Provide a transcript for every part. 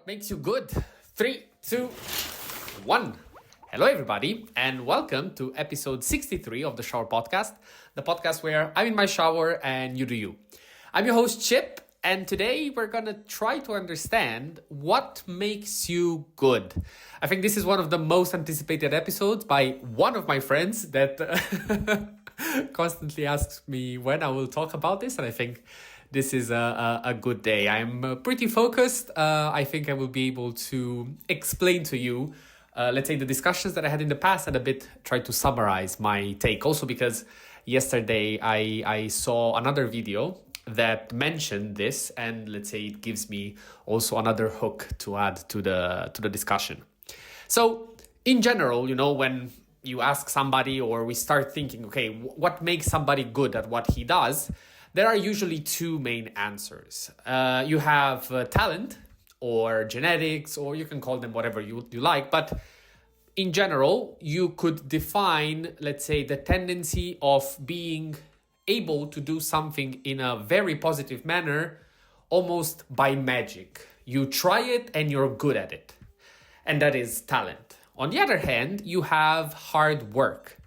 What makes you good? 3, 2, 1. Hello, everybody, and welcome to episode 63 of the Shower Podcast, the podcast where I'm in my shower and you do you. I'm your host, Chip, and today we're going to try to understand what makes you good. I think this is one of the most anticipated episodes by one of my friends that constantly asks me when I will talk about this, and I think this is a good day. I'm pretty focused. I think I will be able to explain to you, let's say, the discussions that I had in the past and a bit try to summarize my take. Also because yesterday I saw another video that mentioned this, and let's say it gives me also another hook to add to the discussion. So in general, when you ask somebody or we start thinking, okay, what makes somebody good at what he does? There are usually two main answers. You have talent or genetics, or you can call them whatever you like. But in general, you could define, let's say, the tendency of being able to do something in a very positive manner, almost by magic. You try it and you're good at it. And that is talent. On the other hand, you have hard work.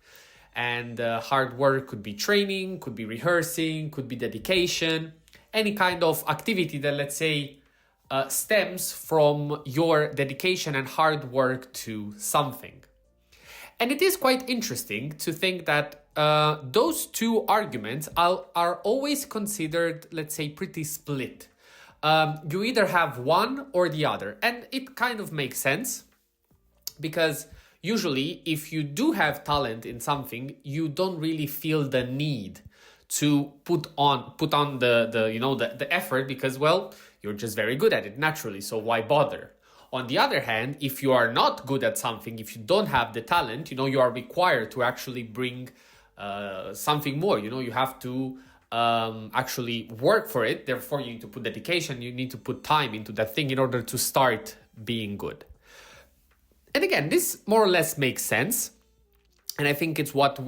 And hard work could be training, could be rehearsing, could be dedication, any kind of activity that, let's say, stems from your dedication and hard work to something. And it is quite interesting to think that those two arguments are always considered, let's say, pretty split. You either have one or the other. And it kind of makes sense because usually, if you do have talent in something, you don't really feel the need to put on the effort because, well, you're just very good at it naturally. So why bother? On the other hand, if you are not good at something, if you don't have the talent, you are required to actually bring something more. You have to actually work for it. Therefore, you need to put dedication. You need to put time into that thing in order to start being good. And again, this more or less makes sense. And I think it's what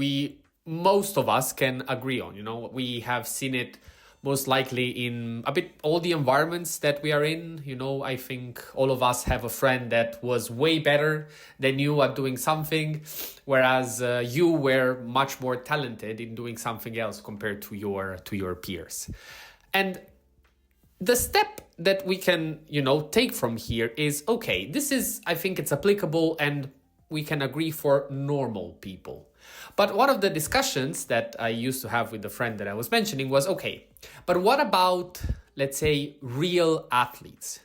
most of us can agree on. We have seen it most likely in a bit all the environments that we are in. I think all of us have a friend that was way better than you at doing something, whereas you were much more talented in doing something else compared to your peers. And the step that we can, take from here is, okay, I think it's applicable and we can agree for normal people. But one of the discussions that I used to have with the friend that I was mentioning was, okay, but what about, let's say, real athletes?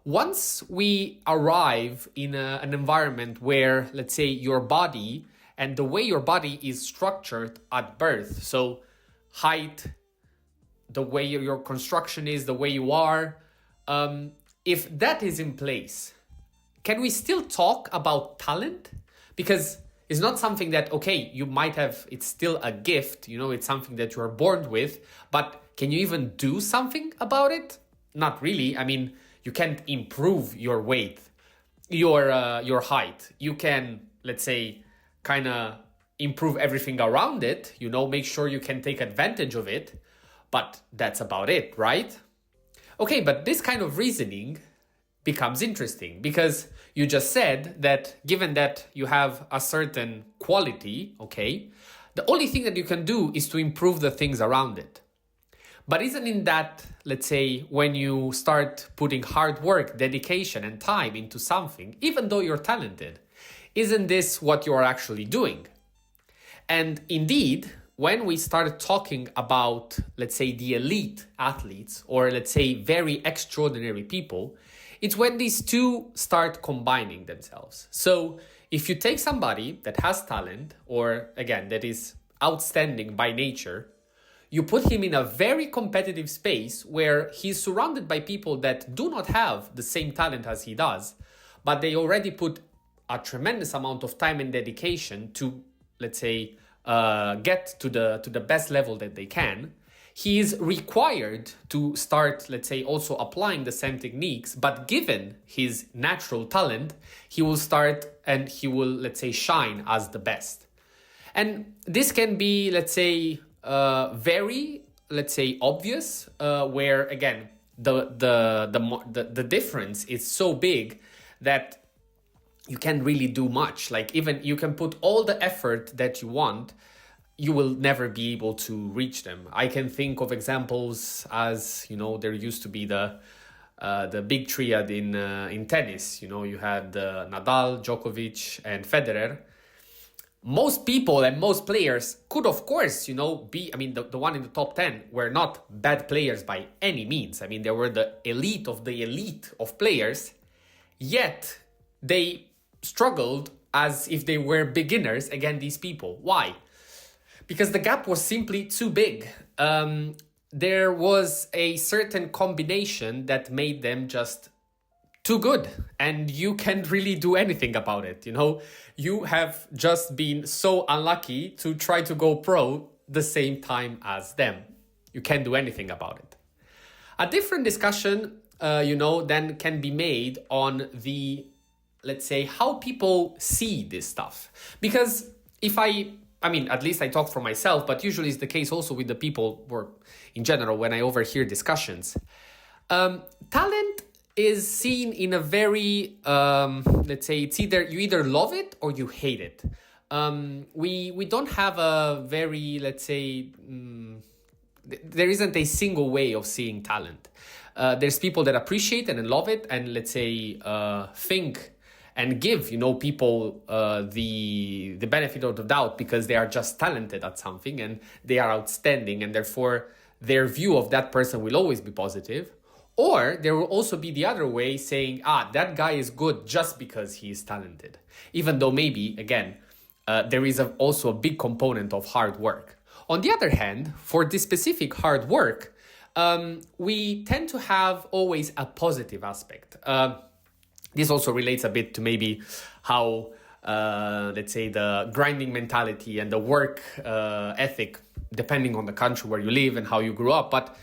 Once we arrive in an environment where, let's say, your body and the way your body is structured at birth, so height, the way your construction is, the way you are, if that is in place, can we still talk about talent? Because it's not something that, okay, you might have, it's still a gift, it's something that you are born with, but can you even do something about it? Not really. I mean, you can't improve your weight, your height. You can, let's say, kind of improve everything around it, make sure you can take advantage of it. But that's about it, right? Okay, but this kind of reasoning becomes interesting because you just said that given that you have a certain quality, okay, the only thing that you can do is to improve the things around it. But isn't in that, let's say, when you start putting hard work, dedication, and time into something, even though you're talented, isn't this what you are actually doing? And indeed, when we start talking about, let's say, the elite athletes, or let's say very extraordinary people, it's when these two start combining themselves. So if you take somebody that has talent, or again, that is outstanding by nature, you put him in a very competitive space where he's surrounded by people that do not have the same talent as he does, but they already put a tremendous amount of time and dedication to, let's say, get to the best level that they can. He is required to start, let's say, also applying the same techniques, but given his natural talent, he will start and he will, let's say, shine as the best. And this can be, let's say, very, let's say, obvious, where, again, the difference is so big that you can't really do much. Like, even you can put all the effort that you want, you will never be able to reach them. I can think of examples as, there used to be the big triad in tennis. You had Nadal, Djokovic, and Federer. Most people and most players could, of course, be, the one in the top 10 were not bad players by any means. They were the elite of players, yet they struggled as if they were beginners against these people. Why? Because the gap was simply too big. There was a certain combination that made them just too good, and you can't really do anything about it. You have just been so unlucky to try to go pro the same time as them. You can't do anything about it. A different discussion, then can be made on the, let's say, how people see this stuff. Because at least I talk for myself, but usually it's the case also with the people, or in general, when I overhear discussions. Talent is seen in a very, let's say, it's you either love it or you hate it. We don't have a very, let's say, there isn't a single way of seeing talent. There's people that appreciate it and love it, and let's say think and give people the benefit of the doubt because they are just talented at something and they are outstanding, and therefore their view of that person will always be positive. Or there will also be the other way, saying, that guy is good just because he is talented. Even though maybe, again, there is also a big component of hard work. On the other hand, for this specific hard work, we tend to have always a positive aspect. This also relates a bit to maybe how, let's say, the grinding mentality and the work ethic, depending on the country where you live and how you grew up. But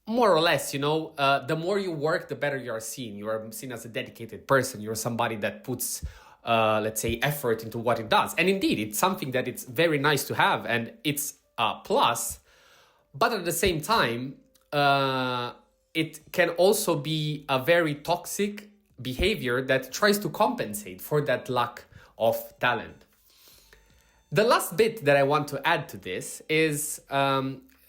more or less, the more you work, the better you are seen. You are seen as a dedicated person. You're somebody that puts, let's say, effort into what it does. And indeed, it's something that it's very nice to have, and it's a plus. But at the same time, it can also be a very toxic behavior that tries to compensate for that lack of talent. The last bit that I want to add to this is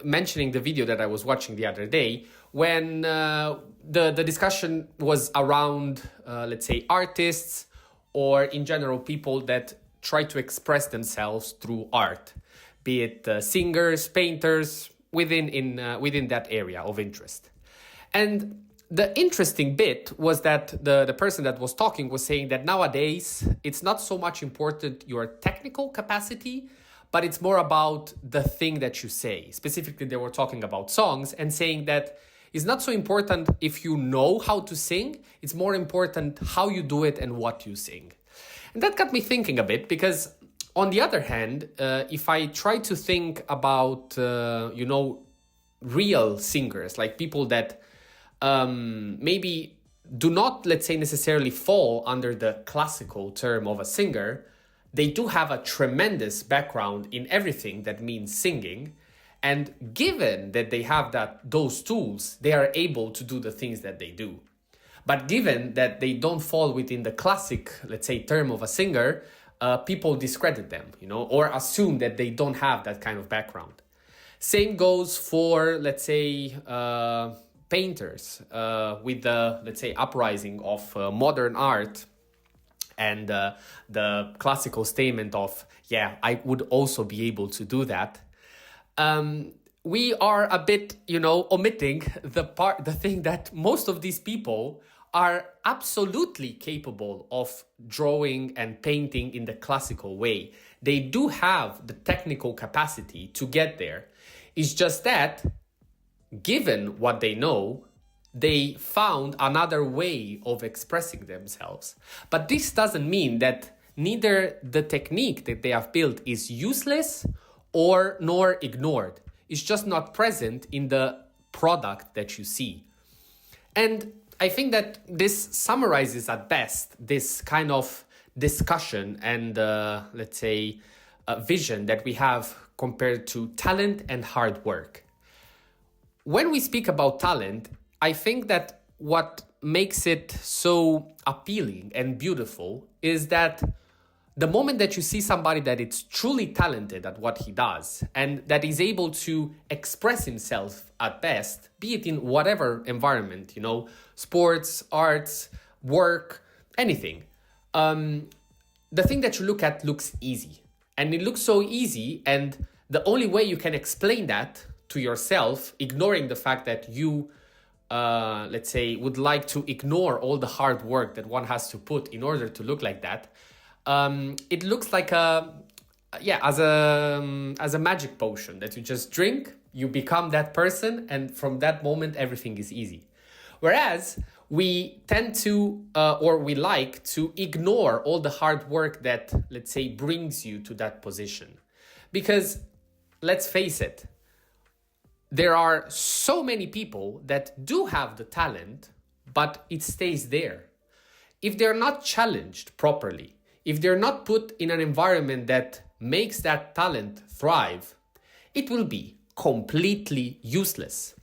mentioning the video that I was watching the other day, when the discussion was around, let's say, artists, or in general people that try to express themselves through art, be it singers, painters, within that area of interest. And the interesting bit was that the person that was talking was saying that nowadays it's not so much important your technical capacity, but it's more about the thing that you say. Specifically, they were talking about songs and saying that it's not so important if you know how to sing, it's more important how you do it and what you sing. And that got me thinking a bit, because on the other hand, if I try to think about, real singers, like people that maybe do not, let's say, necessarily fall under the classical term of a singer, they do have a tremendous background in everything that means singing. And given that they have those tools, they are able to do the things that they do. But given that they don't fall within the classic, let's say, term of a singer, people discredit them, or assume that they don't have that kind of background. Same goes for, let's say, painters with the, let's say, uprising of modern art and the classical statement of, I would also be able to do that. We are a bit, omitting the thing that most of these people are absolutely capable of drawing and painting in the classical way. They do have the technical capacity to get there. It's just that, given what they know, they found another way of expressing themselves. But this doesn't mean that neither the technique that they have built is useless nor ignored. It's just not present in the product that you see. And I think that this summarizes at best this kind of discussion and, let's say, vision that we have compared to talent and hard work. When we speak about talent, I think that what makes it so appealing and beautiful is that the moment that you see somebody that is truly talented at what he does and that is able to express himself at best, be it in whatever environment, sports, arts, work, anything, the thing that you look at looks easy. And it looks so easy, and the only way you can explain that to yourself, ignoring the fact that you, let's say, would like to ignore all the hard work that one has to put in order to look like that, it looks like as a magic potion that you just drink, you become that person, and from that moment, everything is easy. Whereas we tend to, or we like to ignore all the hard work that, let's say, brings you to that position. Because let's face it, there are so many people that do have the talent, but it stays there. If they're not challenged properly, if they're not put in an environment that makes that talent thrive, it will be completely useless.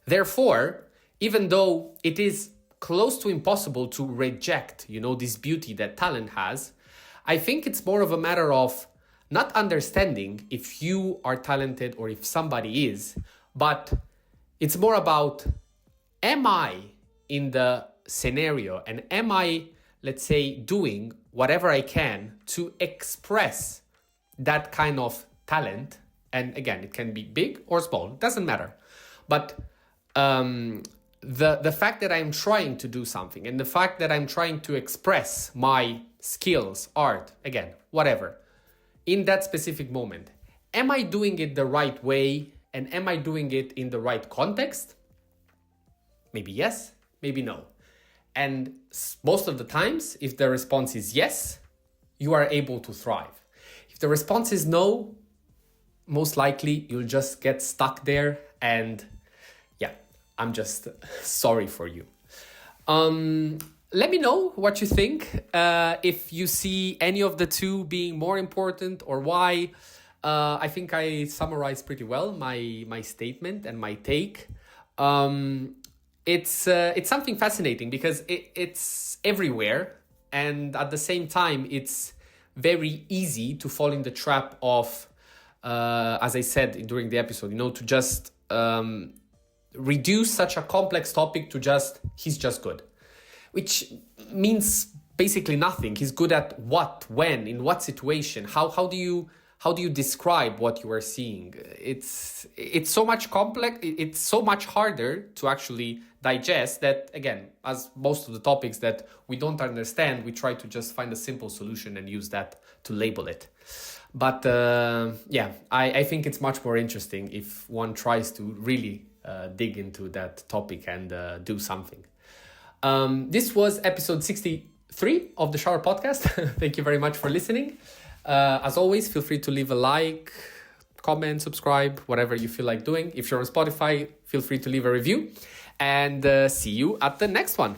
Therefore, even though it is close to impossible to reject, this beauty that talent has, I think it's more of a matter of not understanding if you are talented or if somebody is, but it's more about, am I in the scenario and am I, let's say, doing whatever I can to express that kind of talent? And again, it can be big or small, it doesn't matter. But the fact that I'm trying to do something and the fact that I'm trying to express my skills, art, again, whatever, in that specific moment, am I doing it the right way? And am I doing it in the right context? Maybe yes, maybe no. And most of the times, if the response is yes, you are able to thrive. If the response is no, most likely you'll just get stuck there, and I'm just sorry for you. Let me know what you think. If you see any of the two being more important or why. I think I summarized pretty well my statement and my take. It's something fascinating because it's everywhere, and at the same time, it's very easy to fall in the trap of, as I said during the episode, to just reduce such a complex topic to just, he's just good, which means basically nothing. He's good at what, when, in what situation, how do you describe what you are seeing? It's so much complex. It's so much harder to actually digest that, again, as most of the topics that we don't understand, we try to just find a simple solution and use that to label it. But I think it's much more interesting if one tries to really dig into that topic and do something. This was episode 63 of the Shower Podcast. Thank you very much for listening. As always, feel free to leave a like, comment, subscribe, whatever you feel like doing. If you're on Spotify, feel free to leave a review, and see you at the next one.